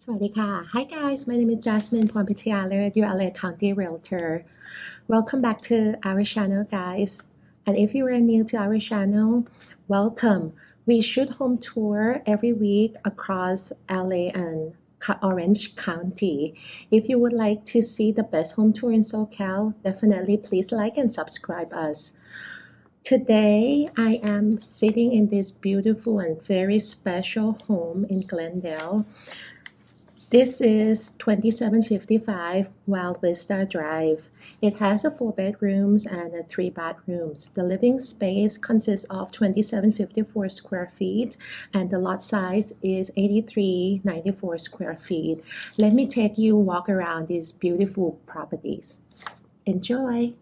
สวัสดีค่ะ Hi guys, my name is Jasmine Palert, your LA County Realtor. Welcome back to our channel, guys. And if you are new to our channel, welcome. We shoot home tour every week across LA and Orange County. If you would like to see the best home tour in SoCal, definitely please like and subscribe us. Today, I am sitting in this beautiful and very special home in Glendale. This is 2755 Wild Vista Drive. It has 4 bedrooms and 3 bathrooms. The living space consists of 2754 square feet and the lot size is 8394 square feet. Let me take you walk around these beautiful properties. Enjoy!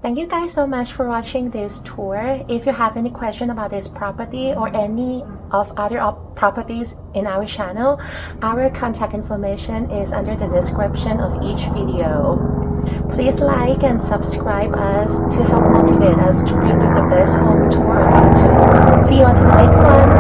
Thank you guys so much for watching this tour. If you have any question about this property or any of other properties in our channel, our contact information is under the description of each video. Please like and subscribe us to help motivate us to bring you the best home tour on YouTube. See you on to the next one.